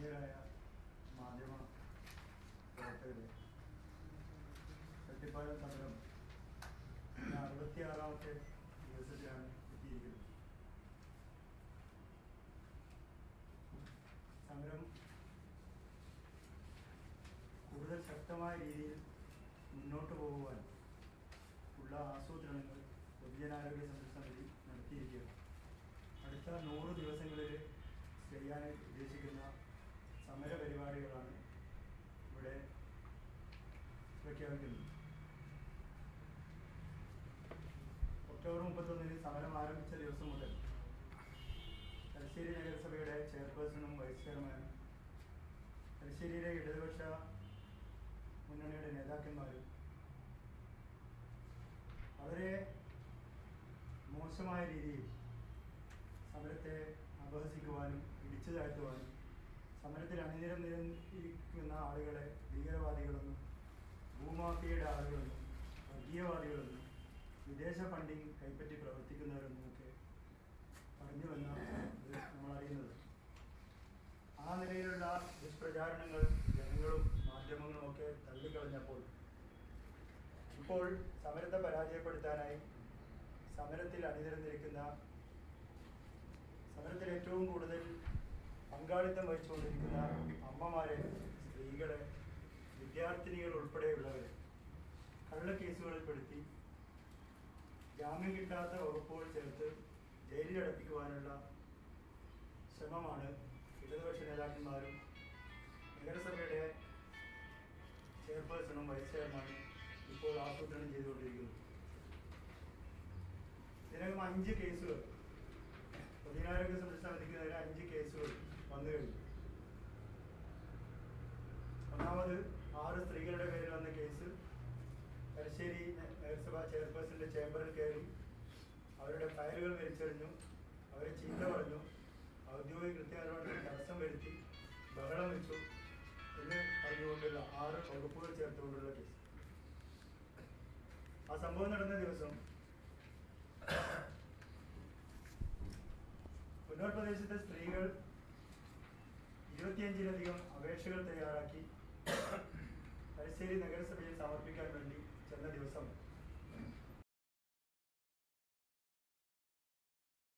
ബഹുമാനീയരായ മാധ്യമ പ്രവർത്തകരെ, ഒറ്റപ്പാലം സമരം 66ാമത്തെ ദിവസത്തിലാണ് എത്തിയിരിക്കുന്നത്. സമരം കൂടുതൽ ശക്തമായ രീതിയിൽ മുന്നോട്ട് പോകുവാൻ ഉള്ള ആസൂത്രണങ്ങൾ പൊതുജനാരോഗ്യ സംരക്ഷണ സമിതി നടത്തിയിരിക്കുകയാണ്. അടുത്ത 100 ദിവസങ്ങളിൽ ചെയ്യാൻ ഉദ്ദേശിക്കുന്ന സമര പരിപാടികളാണ് ഇവിടെ പ്രഖ്യാപിക്കുന്നത്. ഒക്ടോബർ 31 സമരം ആരംഭിച്ച ദിവസം മുതൽ തലശ്ശേരി നഗരസഭയുടെ ചെയർപേഴ്സണും വൈസ് ചെയർമാനും തലശ്ശേരിയിലെ ഇടതുപക്ഷ മുന്നണിയുടെ നേതാക്കന്മാരും വളരെ മോശമായ രീതിയിൽ സമരത്തെ അപഹസിക്കുവാനും ഇടിച്ചു താഴ്ത്തുവാനും സമരത്തിൽ അണിനിരന്നിരിക്കുന്ന ആളുകളെ ഭീകരവാദികളെന്നും ഭൂമാഫിയയുടെ ആളുകളെന്നും വർഗീയവാദികളെന്നും വിദേശ ഫണ്ടിങ് കൈപ്പറ്റി പ്രവർത്തിക്കുന്നവരെന്നുമൊക്കെ പറഞ്ഞുവെന്നാണ് നമ്മൾ അറിയുന്നത്. ആ നിലയിലുള്ള ദുഷ്പ്രചാരണങ്ങൾ ജനങ്ങളും മാധ്യമങ്ങളും ഒക്കെ തള്ളിക്കളഞ്ഞപ്പോൾ ഇപ്പോൾ സമരത്തെ പരാജയപ്പെടുത്താനായി സമരത്തിൽ അണിനിരന്നിരിക്കുന്ന, സമരത്തിൽ ഏറ്റവും കൂടുതൽ പങ്കാളിത്തം വഹിച്ചുകൊണ്ടിരിക്കുന്ന അമ്മമാരെ, സ്ത്രീകളെ, വിദ്യാർത്ഥിനികൾ ഉൾപ്പെടെയുള്ളവരെ കള്ളക്കേസുകളിൽപ്പെടുത്തി ജാമ്യം കിട്ടാത്ത വകുപ്പുകൾ ചേർത്ത് ജയിലിലടപ്പിക്കുവാനുള്ള ശ്രമമാണ് ഇടതുപക്ഷ നേതാക്കന്മാരും നഗരസഭയുടെ ചെയർപേഴ്സണും വൈസ് ചെയർമാനും ഇപ്പോൾ ആസൂത്രണം ചെയ്തുകൊണ്ടിരിക്കുന്നത്. ഇതിനകം 5 കേസുകൾ, പൊതുജനാരോഗ്യ സംരക്ഷണ സമിതിക്ക് നേരെ 5 കേസുകൾ വന്നു കഴിഞ്ഞു. ഒന്നാമത് 6 സ്ത്രീകളുടെ പേരിൽ വന്ന കേസ് തലശ്ശേരി നഗരസഭ ചെയർപേഴ്സന്റെ ചേംബറിൽ കയറി അവരുടെ ഫയലുകൾ വലിച്ചെറിഞ്ഞു, അവരെ ചീത്ത പറഞ്ഞു, ഔദ്യോഗിക കൃത്യനിർവഹണത്തിന് തടസ്സം വരുത്തി, ബഹളം വെച്ചു എന്ന് പറഞ്ഞുകൊണ്ടുള്ള 6 വകുപ്പുകൾ ചേർത്തുകൊണ്ടുള്ള കേസ്. ആ സംഭവം നടന്ന ദിവസം പുന്നൂർ പ്രദേശത്തെ സ്ത്രീകൾ 25ലധികം അപേക്ഷകൾ തയ്യാറാക്കി തലശ്ശേരി നഗരസഭയിൽ സമർപ്പിക്കാൻ വേണ്ടി ചെന്ന ദിവസം